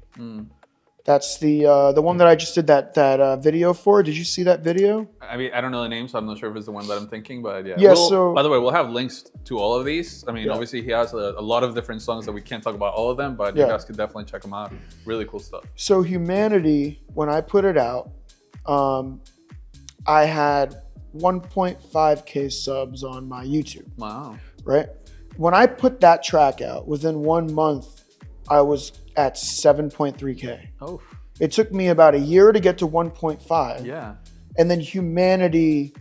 That's the one that I just did that video for. Did you see that video? I mean, I don't know the name, so I'm not sure if it's the one that I'm thinking, but yeah. Yeah, so... By the way, we'll have links to all of these. I mean, obviously he has a lot of different songs that we can't talk about all of them, but you guys could definitely check them out. Really cool stuff. So Humanity, when I put it out, I had 1.5K subs on my YouTube. Wow. Right? When I put that track out, within 1 month, I was at 7.3K. Oh. It took me about a year to get to 1.5. Yeah. And then Humanity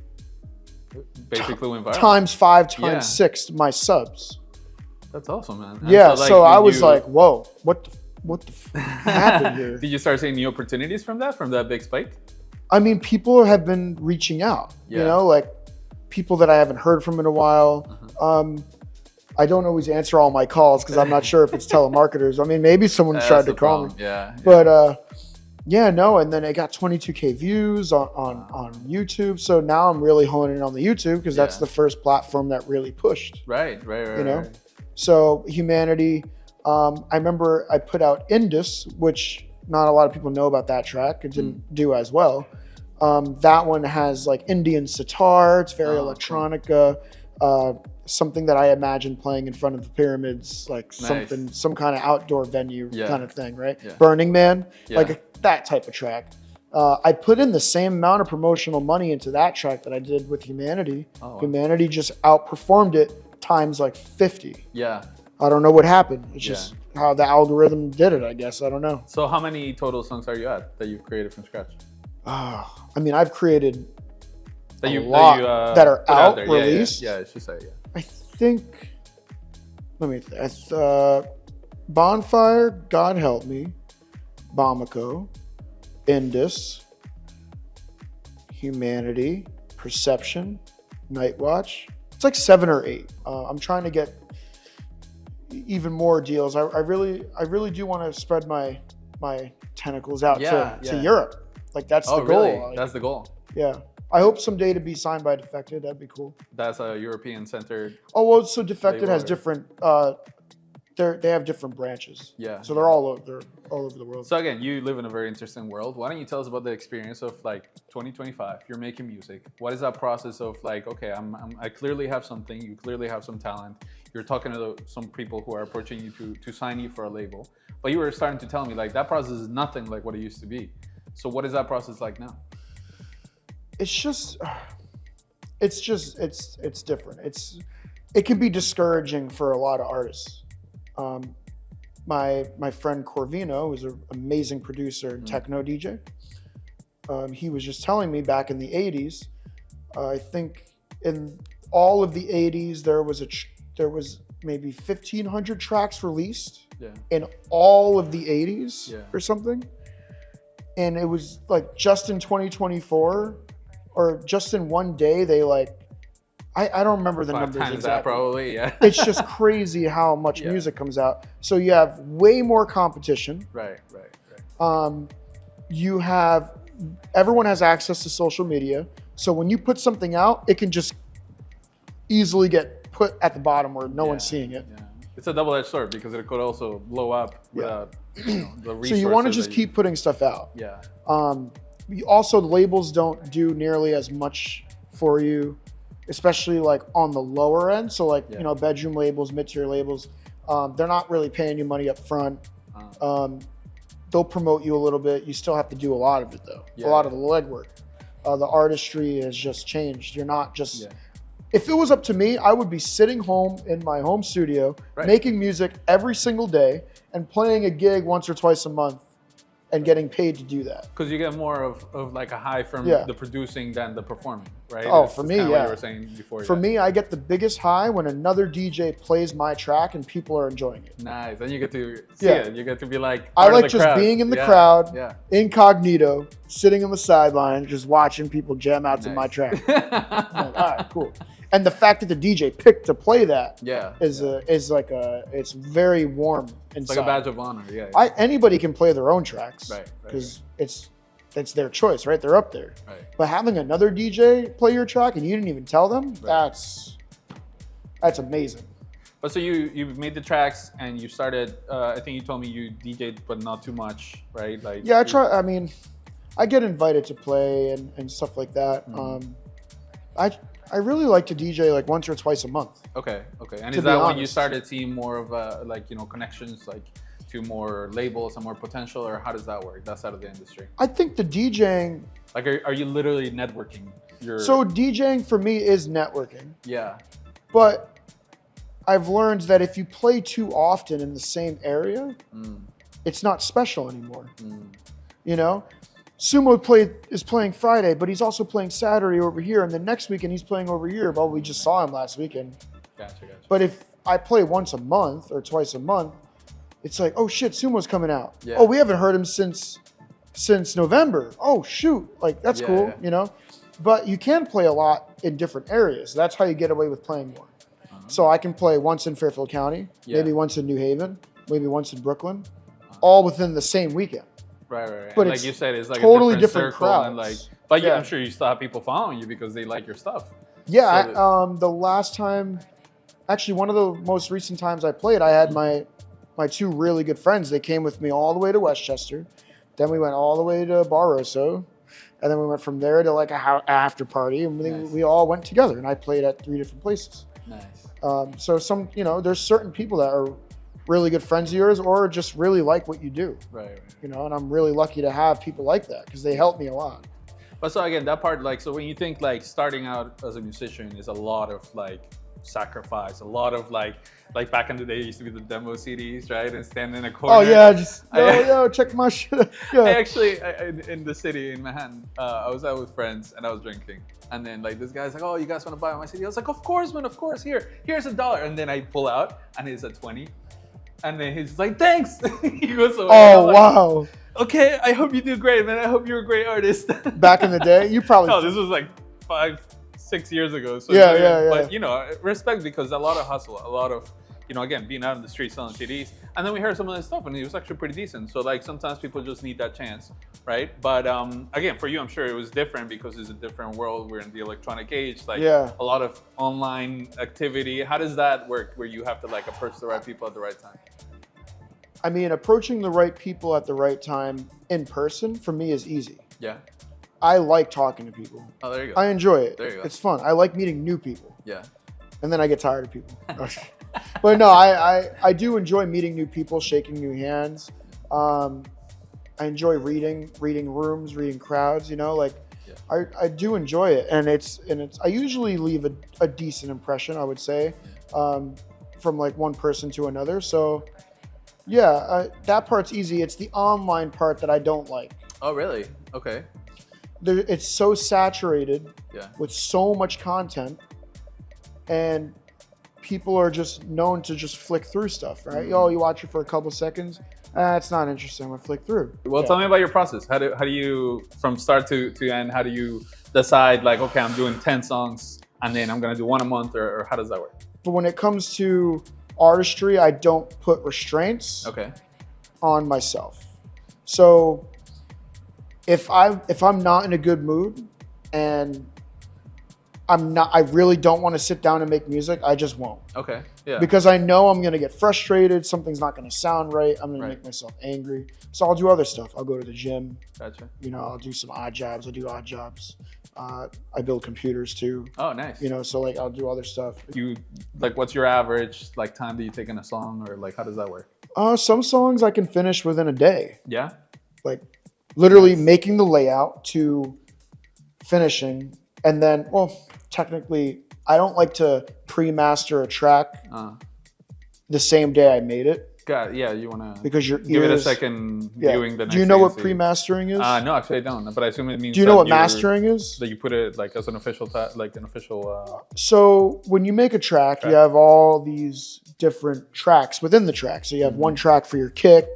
basically went viral. Times 5, times 6 my subs. That's awesome, man. And yeah, so I was like, whoa, what what the happened here? Did you start seeing new opportunities from that big spike? I mean, people have been reaching out, Yeah. you know, like people that I haven't heard from in a while. I don't always answer all my calls because I'm not sure if it's telemarketers. I mean, maybe someone tried That's to the call problem. me. Yeah. But yeah, no, and then it got 22K views on YouTube. So now I'm really honing in on the YouTube because that's Yeah. the first platform that really pushed. Right. You know? Right. So Humanity, I remember I put out Indus, which not a lot of people know about that track. It didn't do as well. That one has like Indian sitar. It's very electronica. Something that I imagine playing in front of the pyramids, like some kind of outdoor venue kind of thing, right? Yeah. Burning Man, like that type of track. I put in the same amount of promotional money into that track that I did with Humanity. Oh, wow. Humanity just outperformed it times like 50. Yeah. I don't know what happened. It's just how the algorithm did it, I guess. I don't know. So how many total songs are you at that you've created from scratch? I mean, I've created That you that are put out, there. released. Yeah, it's just yeah. I think, let me think. Bonfire, God Help Me, Bamako, Indus, Humanity, Perception, Night Watch. It's like 7 or 8. I'm trying to get even more deals. I really do want to spread my tentacles out to Europe. Like that's the goal. Really? Like, That's the goal. yeah. I hope someday to be signed by Defected. That'd be cool. That's a European centered. Oh well, so Defected has Label. different. They have different branches. Yeah. So they're all over the world. So again, you live in a very interesting world. Why don't you tell us about the experience of like 2025? You're making music. What is that process of like? Okay, I clearly have something. You clearly have some talent. You're talking to some people who are approaching you to sign you for a label. But you were starting to tell me like that process is nothing like what it used to be. So what is that process like now? It's different. It can be discouraging for a lot of artists. My friend Corvino, who's an amazing producer and techno DJ, he was just telling me back in the 80s, I think in all of the 80s there was maybe 1,500 tracks released in all of the 80s or something. And it was like just in 2024 or just in one day, they like, I don't remember the 5 numbers times exactly. that probably, yeah. It's just crazy how much music comes out. So you have way more competition. Right. Everyone has access to social media. So when you put something out, it can just easily get put at the bottom where no one's seeing it. Yeah. It's a double-edged sword because it could also blow up without the resources. So you want to just keep putting stuff out. Yeah. Also, the labels don't do nearly as much for you, especially like on the lower end. So like, bedroom labels, mid-tier labels, they're not really paying you money up front. They'll promote you a little bit. You still have to do a lot of it though. A lot of the legwork. The artistry has just changed. You're not just, if it was up to me, I would be sitting home in my home studio, making music every single day and playing a gig once or twice a month and getting paid to do that. Because you get more of like a high from the producing than the performing, right? Oh, It's for me, what you were saying before. For me, I get the biggest high when another DJ plays my track and people are enjoying it. Nice. And you get to see it. You get to be like I like the just crowd. being in the crowd, incognito, sitting on the sideline, just watching people jam out to my track. I'm like, all right, cool. And the fact that the DJ picked to play that it's very warm inside. It's like a badge of honor. Yeah. Anybody can play their own tracks because it's their choice, right? They're up there. Right. But having another DJ play your track and you didn't even tell them, that's amazing. But so you made the tracks and you started. I think you told me you DJ'd, but not too much, right? Like I try. I mean, I get invited to play and stuff like that. I really like to DJ like once or twice a month. Okay. And is that when you started seeing more of connections like to more labels and more potential, or how does that work? That side of the industry. I think the DJing. Like, are you literally networking? So DJing for me is networking. Yeah. But I've learned that if you play too often in the same area, it's not special anymore. You know? Sumo is playing Friday, but he's also playing Saturday over here, and the next weekend he's playing over here. Well, we just saw him last weekend. Gotcha. But if I play once a month or twice a month, it's like, oh shit, Sumo's coming out. Yeah. Oh, we haven't heard him since November. Oh shoot, like that's cool, you know. But you can play a lot in different areas. That's how you get away with playing more. So I can play once in Fairfield County, maybe once in New Haven, maybe once in Brooklyn, all within the same weekend. Right. But like you said, it's like totally a different circle crowds. and like, but yeah, I'm sure you still have people following you because they like your stuff. Yeah, So the last time, actually one of the most recent times I played, I had my two really good friends. They came with me all the way to Westchester. Then we went all the way to Barroso. And then we went from there to like a after party. And we all went together. And I played at 3 different places. Nice. So some, you know, there's certain people that are really good friends of yours or just really like what you do. Right. You know, and I'm really lucky to have people like that because they help me a lot. But so again, that part, like, so when you think like starting out as a musician is a lot of like sacrifice, a lot of like back in the day, it used to be the demo CDs, right? And stand in a corner. Oh yeah, just yo, check my shit. Yeah. I actually, in the city in Manhattan, I was out with friends and I was drinking. And then like this guy's like, oh, you guys want to buy my CD? I was like, of course, man, of course. Here's $1. And then I pull out and it's a 20. And then he's like, thanks. He goes away. Oh like, wow. Okay, I hope you do great, man. I hope you're a great artist. Back in the day, you probably. No, this was like 5-6 years ago. So yeah. But you know, respect because a lot of hustle, a lot of, you know, again, being out in the street selling CDs. And then we heard some of this stuff and it was actually pretty decent. So like sometimes people just need that chance, right? But again, for you, I'm sure it was different because it's a different world. We're in the electronic age, like a lot of online activity. How does that work where you have to like approach the right people at the right time? I mean, approaching the right people at the right time in person for me is easy. Yeah. I like talking to people. Oh, there you go. I enjoy it. There you go. It's fun. I like meeting new people. Yeah. And then I get tired of people. But no, I do enjoy meeting new people, shaking new hands. I enjoy reading rooms, reading crowds, you know, like I do enjoy it. And it's I usually leave a decent impression, I would say, from like one person to another. So yeah, that part's easy. It's the online part that I don't like. Oh, really? Okay. It's so saturated with so much content, and people are just known to just flick through stuff, right? Oh, you watch it for a couple seconds. It's not interesting. I'm gonna flick through. Well, tell me about your process. How do you, from start to end, how do you decide like, okay, I'm doing 10 songs and then I'm gonna do one a month, or how does that work? But when it comes to artistry, I don't put restraints on myself. So if I'm not in a good mood and I really don't want to sit down and make music, I just won't. Okay. Yeah. Because I know I'm gonna get frustrated, something's not gonna sound right, I'm gonna make myself angry. So I'll do other stuff. I'll go to the gym. Gotcha. You know, I'll do some odd jobs. I do odd jobs. I build computers too. Oh, nice. You know, so like I'll do other stuff. You like, what's your average like time that you take in a song, or like how does that work? Some songs I can finish within a day. Yeah. Like literally making the layout to finishing, and then technically I don't like to pre-master a track the same day I made it. God, yeah, you wanna because your give ears, it a second viewing the next. Do you know what day. pre-mastering is? No, actually I don't. But I assume it means. Do you know what mastering is? That you put it like as an official, So when you make a track, you have all these different tracks within the track. So you have one track for your kick,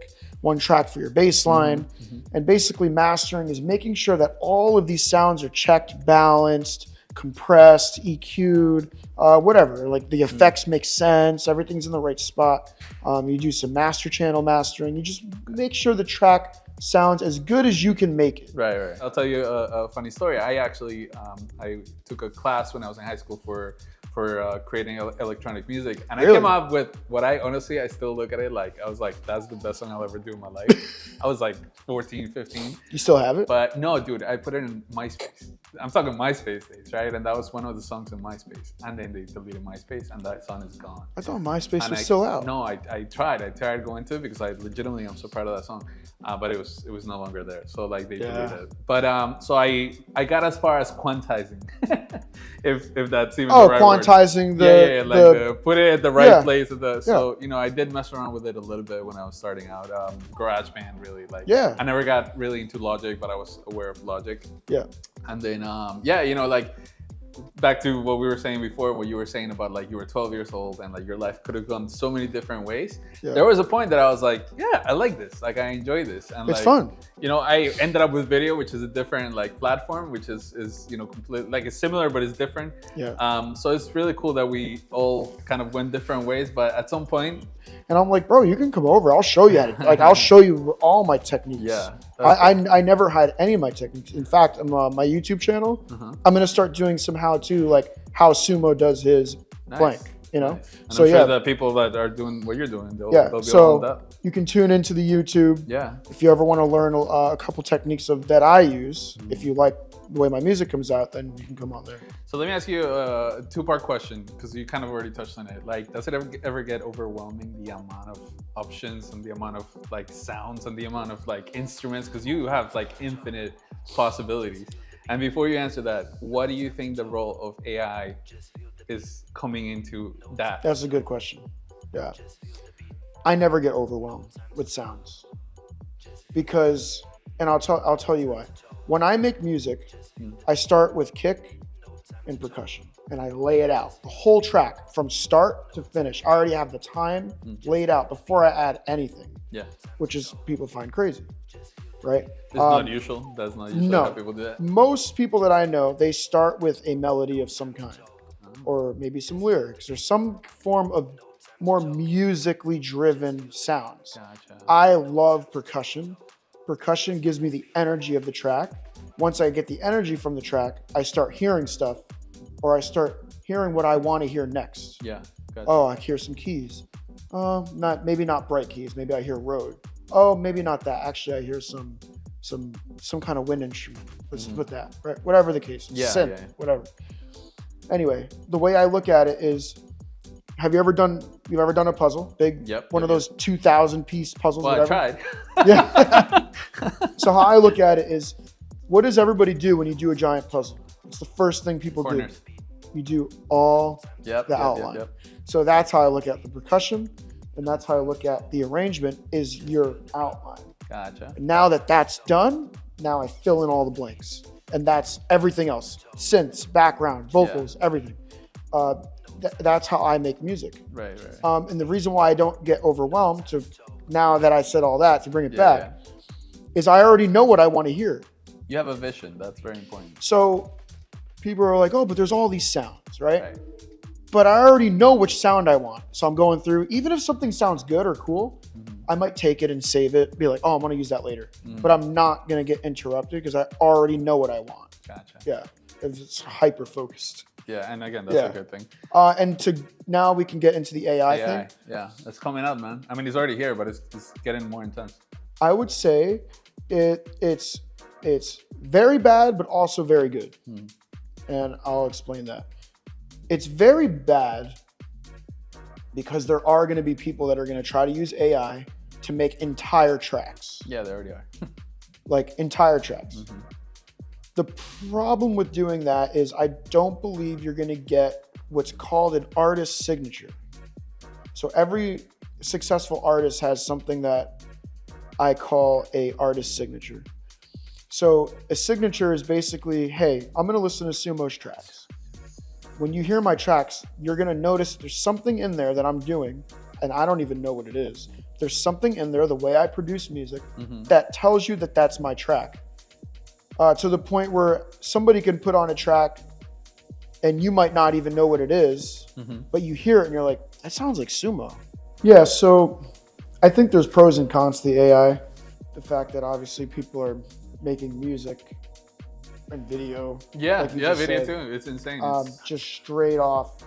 one track for your bass line, and basically mastering is making sure that all of these sounds are checked, balanced, compressed, EQ'd, whatever. Like the effects make sense, everything's in the right spot. You do some master channel mastering. You just make sure the track sounds as good as you can make it. Right. I'll tell you a funny story. I actually I took a class when I was in high school for creating electronic music, and I came up with what I still look at it like, I was like, that's the best song I'll ever do in my life. I was like 14, 15. You still have it? But no, dude, I put it in MySpace. I'm talking MySpace days, right? And that was one of the songs in MySpace. And then they deleted MySpace and that song is gone. I thought MySpace was still out. No, I tried going to it because I legitimately am so proud of that song. But it was no longer there. So like they deleted it. But so I got as far as quantizing. if that's even the right quantizing word. Like put it at the right place. So you know, I did mess around with it a little bit when I was starting out. GarageBand really, like I never got really into Logic, but I was aware of Logic. Yeah. And then you know, like back to what we were saying before, what you were saying about like you were 12 years old and like your life could have gone so many different ways. Yeah. There was a point that I was like, yeah, I like this. Like I enjoy this. And It's like, fun. You know, I ended up with video, which is a different like platform, which is you know, complete, like it's similar, but it's different. Yeah. So it's really cool that we all kind of went different ways, but at some point. And I'm like, bro, you can come over. I'll show you how to, like, I'll show you all my techniques. Yeah. I never hide any of my techniques. In fact, on my YouTube channel, I'm going to start doing some how-to, like how Sumo does his blank, you know? Nice. And So I'm sure yeah, the people that are doing what you're doing, they'll be all so that. you can tune into the YouTube. Yeah. If you ever want to learn a couple techniques that I use, if you like the way my music comes out, then you can come on there. So let me ask you a two-part question, because you kind of already touched on it. Like, does it ever get overwhelming, the amount of options and the amount of like sounds and the amount of like instruments? Because you have like infinite possibilities. And before you answer that, what do you think the role of AI is coming into that? That's a good question. Yeah. I never get overwhelmed with sounds because, and I'll tell you why. When I make music, I start with kick and percussion and I lay it out, the whole track from start to finish. I already have the time laid out before I add anything. Yeah. Which is people find crazy, right? It's not usual. That's not usually how people do that. Most people that I know, they start with a melody of some kind, or maybe some lyrics, or some form of more musically driven sounds. Gotcha. I love percussion. Percussion gives me the energy of the track. Once I get the energy from the track, I start hearing stuff, or I start hearing what I want to hear next. Yeah. Gotcha. Oh, I hear some keys. Maybe not bright keys. Maybe I hear road. Oh, maybe not that. Actually, I hear some kind of wind instrument. Let's put that, right? Whatever the case. Yeah, Synth, yeah. whatever. Anyway, the way I look at it is, you've ever done a puzzle? One of those 2,000 piece puzzles, well, whatever? I tried. Yeah. So how I look at it is, what does everybody do when you do a giant puzzle? It's the first thing people Corners. do. You do all the outline. Yep. So that's how I look at the percussion, and that's how I look at the arrangement is your outline. Gotcha. And now that that's done, now I fill in all the blanks. And that's everything else. Synths, background, vocals, everything. That's how I make music. Right. And the reason why I don't get overwhelmed, now that I said all that, to bring it back, is I already know what I want to hear. You have a vision. That's very important. So people are like, oh, but there's all these sounds, right? But I already know which sound I want. So I'm going through, even if something sounds good or cool, I might take it and save it, be like, oh, I'm going to use that later. But I'm not going to get interrupted because I already know what I want. Gotcha. Yeah. It's hyper focused. Yeah, and again, that's a good thing. And now we can get into the AI thing. Yeah, it's coming out, man. I mean, it's already here, but it's getting more intense. I would say it's very bad, but also very good. And I'll explain that. It's very bad because there are going to be people that are going to try to use AI to make entire tracks. Yeah, they already are. Like entire tracks. The problem with doing that is I don't believe you're going to get what's called an artist signature. So every successful artist has something that I call a artist signature. So a signature is basically, hey, I'm going to listen to Sumo's tracks. When you hear my tracks, you're going to notice there's something in there that I'm doing, and I don't even know what it is. There's something in there, the way I produce music, that tells you that that's my track. To the point where somebody can put on a track and you might not even know what it is, but you hear it and you're like, that sounds like Sumo. Yeah, so I think there's pros and cons to the AI. The fact that obviously people are making music and video. Yeah, like video said, too. It's insane. Just straight off,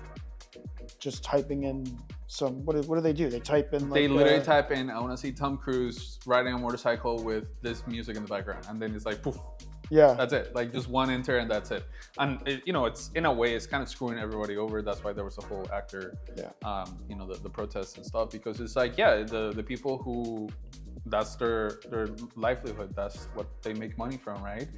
just typing in some, what do they do? They type in like... They literally type in, I want to see Tom Cruise riding a motorcycle with this music in the background. And then it's like, poof. Yeah. That's it. Like just one enter and that's it. And it's in a way, it's kind of screwing everybody over. That's why there was a whole actor, the protests and stuff, because it's like, the people who, that's their livelihood. That's what they make money from, right?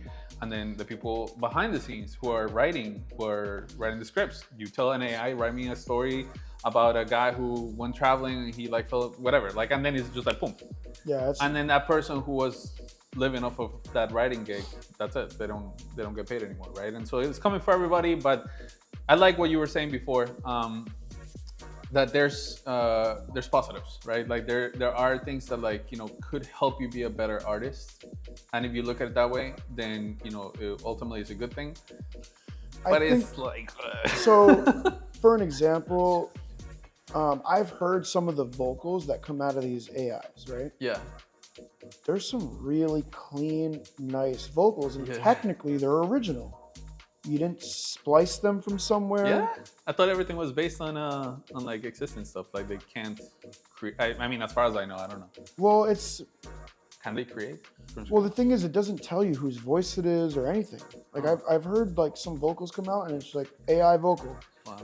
And then the people behind the scenes who are writing the scripts. You tell an AI, write me a story about a guy who went traveling and he like felt whatever. Like, and then it's just like boom. Yeah. And then that person who was living off of that writing gig, that's it. They don't get paid anymore, right? And so it's coming for everybody, but I like what you were saying before. That there's positives, right? Like there are things that like could help you be a better artist, and if you look at it that way, then it ultimately is a good thing. But it's like so. For an example, I've heard some of the vocals that come out of these AIs, right? Yeah. There's some really clean, nice vocals, and technically they're original. You didn't splice them from somewhere. Yeah, I thought everything was based on like existing stuff. Like they can't create. I mean, as far as I know, I don't know. Well, can they create? Well, the thing is, it doesn't tell you whose voice it is or anything. Like I've heard like some vocals come out and it's like AI vocal,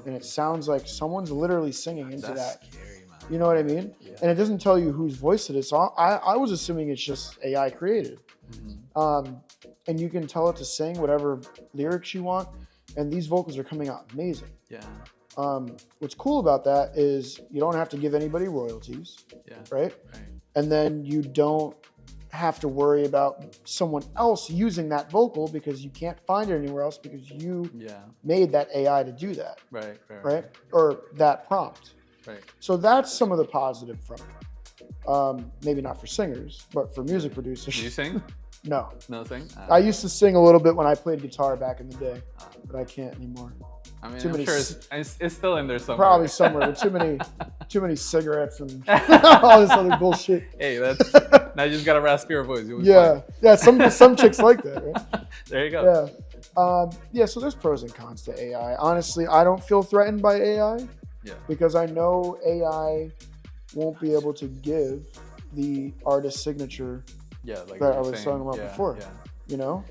and it sounds like someone's literally singing into that. Scary, man. You know what I mean? Yeah. And it doesn't tell you whose voice it is. So I was assuming it's just AI created. Mm-hmm. And you can tell it to sing whatever lyrics you want, and these vocals are coming out amazing. Yeah. What's cool about that is you don't have to give anybody royalties, right? And then you don't have to worry about someone else using that vocal because you can't find it anywhere else because you made that AI to do that, right? Or that prompt. Right. So that's some of the positive from it. Maybe not for singers, but for music producers. Do you sing? No. No sing? I used to sing a little bit when I played guitar back in the day, but I can't anymore. I mean, I'm sure it's still in there somewhere. Probably somewhere. Too many cigarettes and all this other bullshit. Hey, now you just got a raspier voice. Yeah. Some chicks like that, right? There you go. Yeah. So there's pros and cons to AI. Honestly, I don't feel threatened by AI. Yeah. Because I know AI won't be able to give the artist signature. Yeah, like that I was talking about before. Yeah.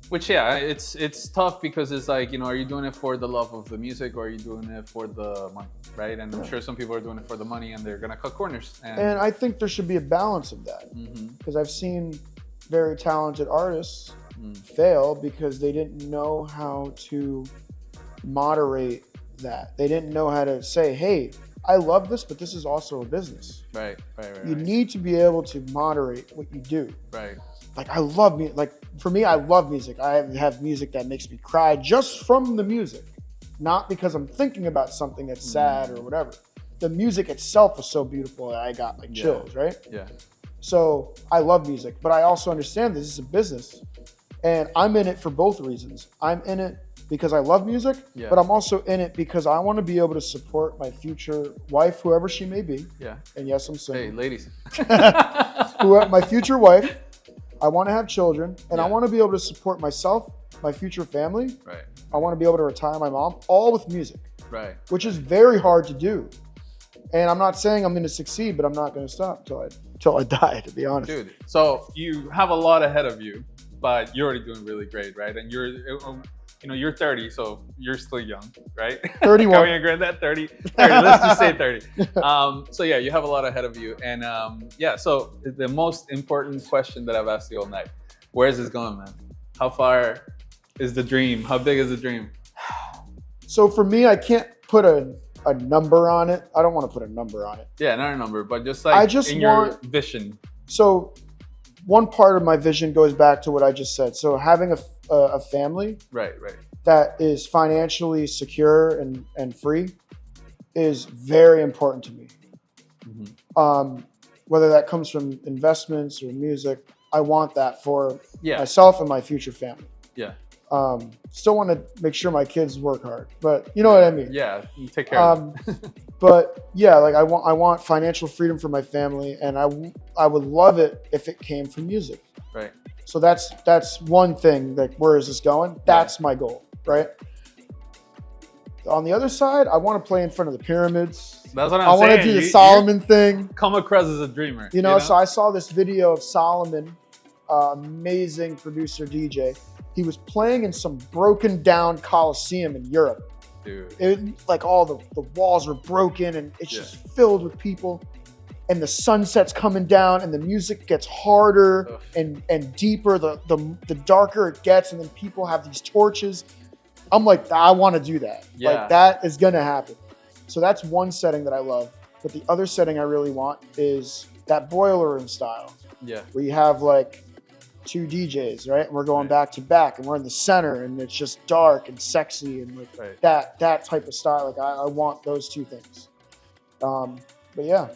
Which it's tough because it's like are you doing it for the love of the music or are you doing it for the money, right? And I'm sure some people are doing it for the money and they're gonna cut corners. And I think there should be a balance of that because I've seen very talented artists fail because they didn't know how to moderate that. They didn't know how to say, "Hey, I love this, but this is also a business." Right. You need to be able to moderate what you do. Right. Like I love music. Like for me, I love music. I have music that makes me cry just from the music, not because I'm thinking about something that's sad or whatever. The music itself was so beautiful that I got like chills, right? Yeah. So I love music, but I also understand this is a business, and I'm in it for both reasons. I'm in it because I love music, but I'm also in it because I want to be able to support my future wife, whoever she may be. Yeah. And yes, I'm single. Hey, ladies. My future wife. I want to have children, and I want to be able to support myself, my future family. Right. I want to be able to retire my mom, all with music. Right. Which is very hard to do. And I'm not saying I'm going to succeed, but I'm not going to stop till I die, to be honest. Dude, so you have a lot ahead of you, but you're already doing really great, right? And you're 30, so you're still young, right? 31. Can we agree on that? 30. Let's just say 30. So yeah, you have a lot ahead of you. And so the most important question that I've asked you all night, where is this going, man? How far is the dream? How big is the dream? So for me, I can't put a number on it. I don't want to put a number on it. Yeah, not a number, but just like your vision. So one part of my vision goes back to what I just said. So having a family that is financially secure and free is very important to me. Whether that comes from investments or music, I want that for myself and my future family. Yeah. Still want to make sure my kids work hard, but you know what I mean? Yeah, you take care of them. But yeah, like I want financial freedom for my family, and I would love it if it came from music. Right. So that's one thing. Like, where is this going? That's my goal, right? On the other side, I want to play in front of the pyramids. That's what I'm saying. I want to do the Solomon thing. Come across as a dreamer. You know, so I saw this video of Solomon, amazing producer DJ. He was playing in some broken down Coliseum in Europe. Dude. Like all the walls were broken and it's just filled with people. And the sunset's coming down and the music gets harder and deeper the darker it gets, and then people have these torches. I'm like, I want to do that. Yeah. Like that is gonna happen. So that's one setting that I love. But the other setting I really want is that boiler room style. Yeah. Where you have like two DJs, right? And we're going back to back, and we're in the center, and it's just dark and sexy, and like that type of style. Like I want those two things. But yeah,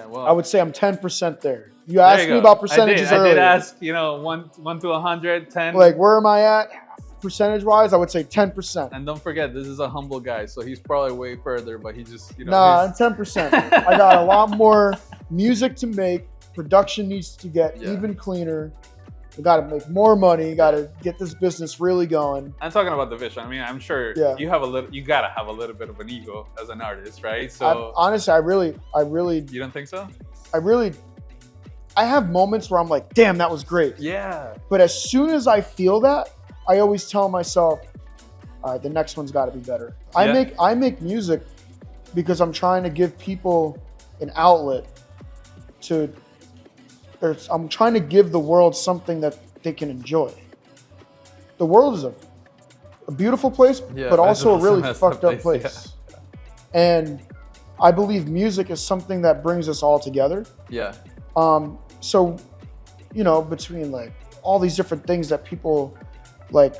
well, I would say I'm 10% there. You asked me about percentages earlier. I did ask, you know, 1 to 100, 10. Like, where am I at percentage-wise? I would say 10%. And don't forget, this is a humble guy, so he's probably way further, but he just, you know. Nah, I'm 10%. I got a lot more music to make. Production needs to get even cleaner. We got to make more money. Got to get this business really going. I'm talking about the vision. I mean, I'm sure you have you gotta have a little bit of an ego as an artist, right? So honestly, I really. You don't think so? I have moments where I'm like, damn, that was great. Yeah. But as soon as I feel that, I always tell myself, all right, the next one's got to be better. Yeah. I make music because I'm trying to give people an outlet to. I'm trying to give the world something that they can enjoy. The world is a beautiful place, but also a really fucked up place. Yeah. And I believe music is something that brings us all together. Yeah. So, you know, between like all these different things that people like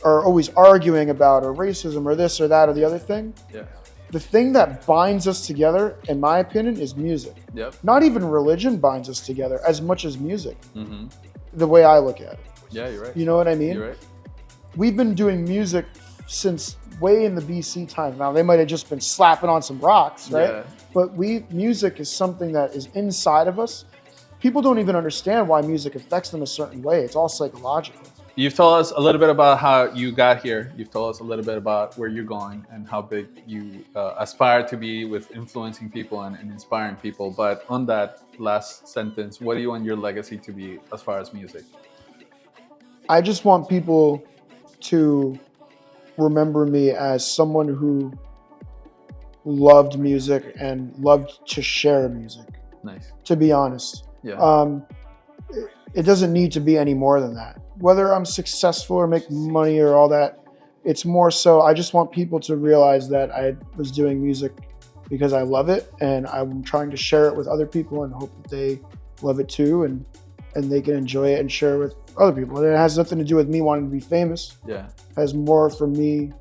are always arguing about, or racism, or this or that or the other thing. Yeah. The thing that binds us together, in my opinion, is music. Yep. Not even religion binds us together as much as music. The way I look at it. Yeah, you're right. You know what I mean? You're right. We've been doing music since way in the BC times. Now, they might have just been slapping on some rocks, right? Yeah. But music is something that is inside of us. People don't even understand why music affects them a certain way. It's all psychological. You've told us a little bit about how you got here. You've told us a little bit about where you're going and how big you aspire to be with influencing people and inspiring people. But on that last sentence, what do you want your legacy to be as far as music? I just want people to remember me as someone who loved music and loved to share music. Nice. To be honest. Yeah. It doesn't need to be any more than that. Whether I'm successful or make money or all that, it's more so I just want people to realize that I was doing music because I love it, and I'm trying to share it with other people and hope that they love it too, and they can enjoy it and share it with other people. And it has nothing to do with me wanting to be famous. Yeah. It has more for me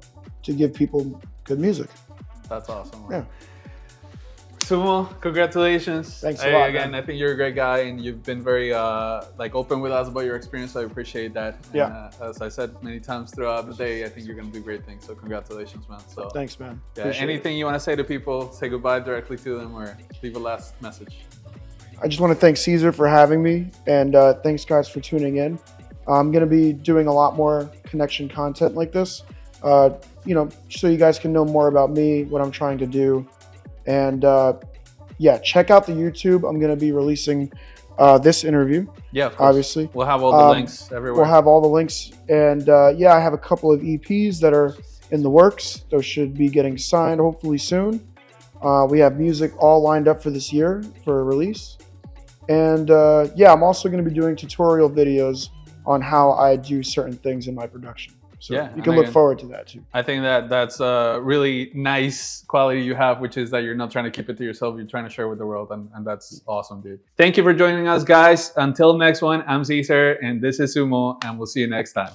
to give people good music. That's awesome. Yeah. TSUMO, congratulations. Thanks a lot, again, man. I think you're a great guy, and you've been very open with us about your experience, so I appreciate that. Yeah. And, as I said many times throughout the day, I think you're going to do great things, so congratulations, man. So thanks, man. Yeah, anything you want to say to people, say goodbye directly to them, or leave a last message? I just want to thank Caesar for having me, and thanks guys for tuning in. I'm going to be doing a lot more connection content like this, you know, so you guys can know more about me, what I'm trying to do. And yeah, check out the YouTube. I'm going to be releasing this interview. Yeah, of course. Obviously. We'll have all the links everywhere. We'll have all the links. And yeah, I have a couple of EPs that are in the works. Those should be getting signed hopefully soon. We have music all lined up for this year for release. And yeah, I'm also going to be doing tutorial videos on how I do certain things in my production. So yeah, you can look forward to that too. I think that's a really nice quality you have, which is that you're not trying to keep it to yourself. You're trying to share with the world, and that's awesome, dude. Thank you for joining us, guys. Until next one, I'm Caesar, and this is TSUMO, and we'll see you next time.